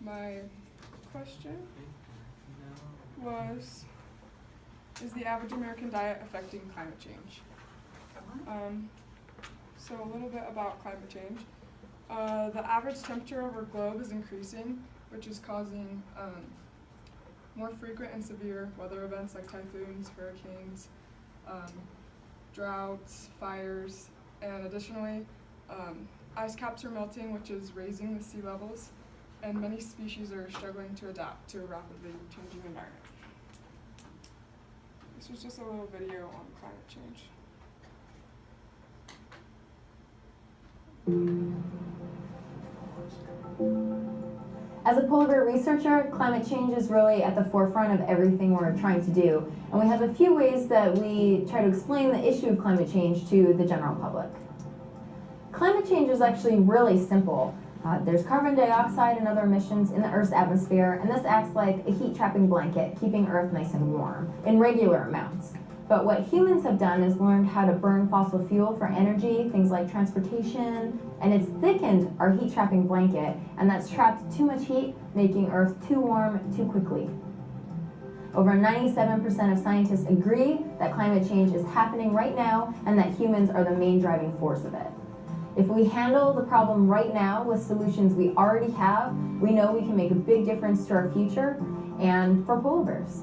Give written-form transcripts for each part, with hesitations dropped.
My question was, is the average American diet affecting climate change? So a little bit about climate change. The average temperature of our globe is increasing, which is causing more frequent and severe weather events like typhoons, hurricanes, droughts, fires, and additionally, ice caps are melting, which is raising the sea levels, and many species are struggling to adapt to a rapidly changing environment. This was just a little video on climate change. As a polar bear researcher, climate change is really at the forefront of everything we're trying to do. And we have a few ways that we try to explain the issue of climate change to the general public. Climate change is actually really simple. There's carbon dioxide and other emissions in the Earth's atmosphere, and this acts like a heat-trapping blanket, keeping Earth nice and warm in regular amounts. But what humans have done is learned how to burn fossil fuel for energy, things like transportation, and it's thickened our heat-trapping blanket, and that's trapped too much heat, making Earth too warm too quickly. Over 97% of scientists agree that climate change is happening right now and that humans are the main driving force of it. If we handle the problem right now with solutions we already have, we know we can make a big difference to our future and for polar bears.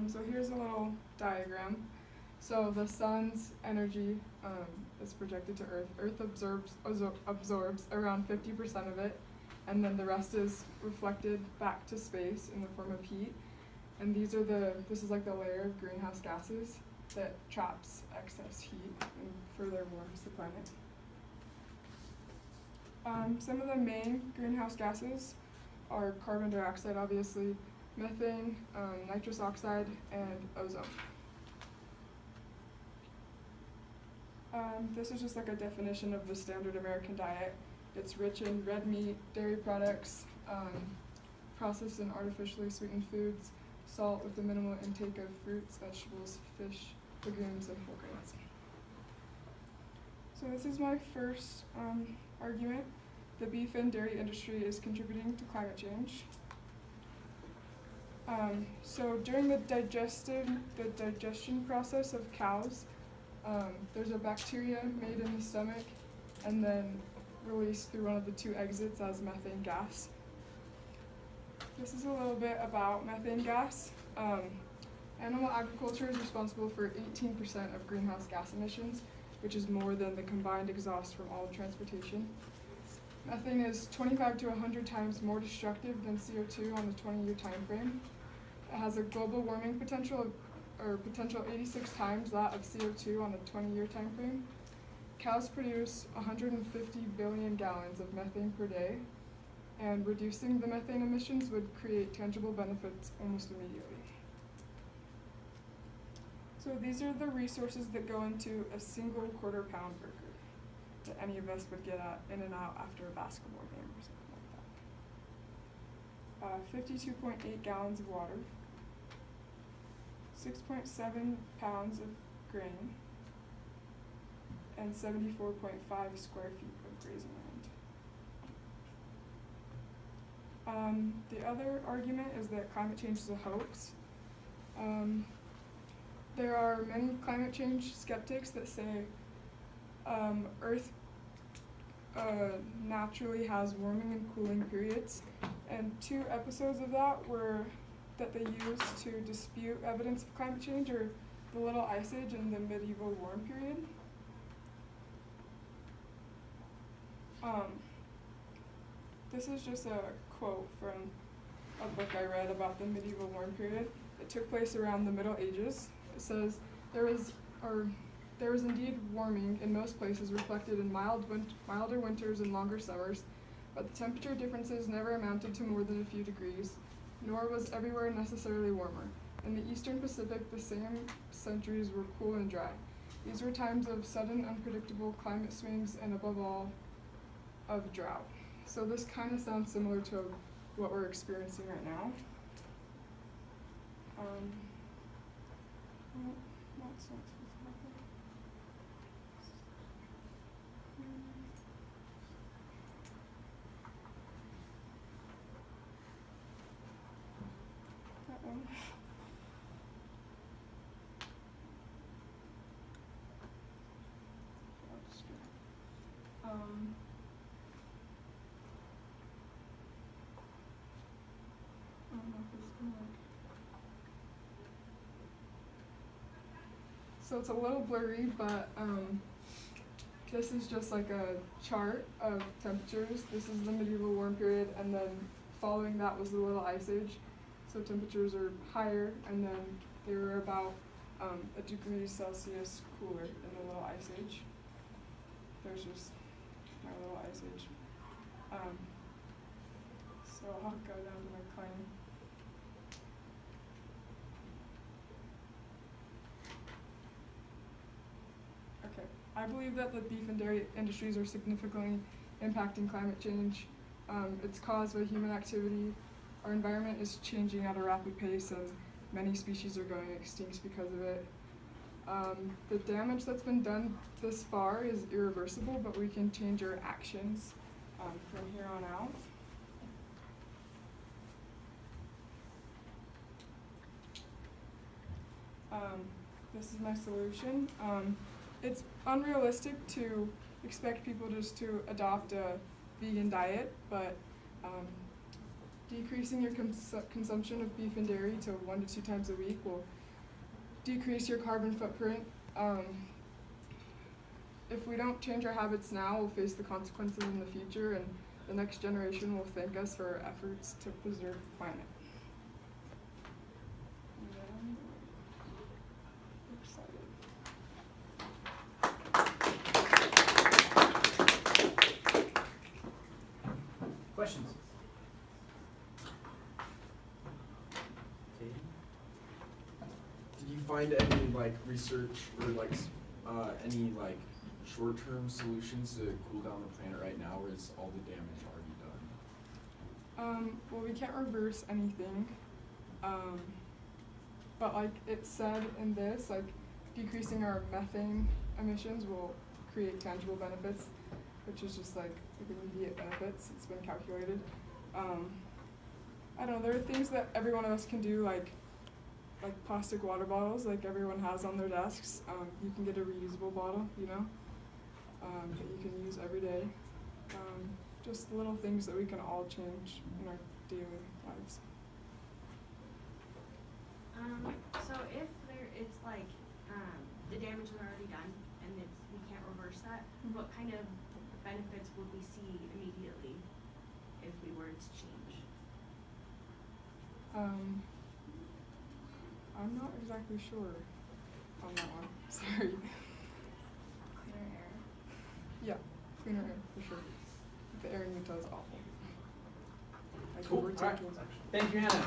So here's a little diagram. So the sun's energy is projected to Earth. Earth absorbs around 50% of it, and then the rest is reflected back to space in the form of heat. And this is like the layer of greenhouse gases that traps excess heat and further warms the planet. Some of the main greenhouse gases are carbon dioxide, obviously, methane, nitrous oxide, and ozone. This is just like a definition of the standard American diet. It's rich in red meat, dairy products, processed and artificially sweetened foods, salt with a minimal intake of fruits, vegetables, fish, legumes, and whole grains. So this is my first argument. The beef and dairy industry is contributing to climate change. So during the digestion process of cows, there's a bacteria made in the stomach and then released through one of the two exits as methane gas. This is a little bit about methane gas. Animal agriculture is responsible for 18% of greenhouse gas emissions, which is more than the combined exhaust from all of transportation. Methane is 25 to 100 times more destructive than CO2 on the 20-year time frame. It has a global warming potential 86 times that of CO2 on the 20-year time frame. Cows produce 150 billion gallons of methane per day, and reducing the methane emissions would create tangible benefits almost immediately. So these are the resources that go into a single quarter-pound burger that any of us would get in and out after a basketball game or something like that. 52.8 gallons of water, 6.7 pounds of grain, and 74.5 square feet of grazing land. The other argument is that climate change is a hoax. There are many climate change skeptics that say Earth naturally has warming and cooling periods, and two episodes of that they use to dispute evidence of climate change are the Little Ice Age and the medieval warm period. This is just a quote from a book I read about the medieval warm period. It took place around the Middle Ages. It says, there was indeed warming in most places reflected in milder winters and longer summers, but the temperature differences never amounted to more than a few degrees, nor was everywhere necessarily warmer. In the eastern Pacific, the same centuries were cool and dry. These were times of sudden, unpredictable climate swings and, above all, of drought. So this kind of sounds similar to what we're experiencing right now. Well, that's not supposed to happen. That one. I don't know if this is gonna work. So it's a little blurry, but this is just like a chart of temperatures. This is the medieval warm period, and then following that was the Little Ice Age. So temperatures are higher, and then they were about a degree Celsius cooler in the Little Ice Age. There's just my Little Ice Age. So I'll go down to my claim. Okay, I believe that the beef and dairy industries are significantly impacting climate change. It's caused by human activity. Our environment is changing at a rapid pace, and many species are going extinct because of it. The damage that's been done this far is irreversible, but we can change our actions from here on out. This is my solution. It's unrealistic to expect people just to adopt a vegan diet, but decreasing your consumption of beef and dairy to 1 to 2 times a week will decrease your carbon footprint. If we don't change our habits now, we'll face the consequences in the future, and the next generation will thank us for our efforts to preserve the planet. Questions? Did you find any like research or like any like short-term solutions to cool down the planet right now, or is all the damage already done? Well, we can't reverse anything, but like it said in this, like decreasing our methane emissions will create tangible benefits, which is just like immediate benefits. It's been calculated. I don't know, there are things that every one of us can do, like plastic water bottles, like everyone has on their desks. You can get a reusable bottle, you know, that you can use every day. Just little things that we can all change in our daily lives. So if there is like the damage is already done and we can't reverse that, what kind of benefits would we see immediately if we were to change? I'm not exactly sure on that one. Sorry. Cleaner air. Yeah, cleaner air for sure. The air in Utah is awful. Like Cool. we're All right. taking. Thank you, Hannah.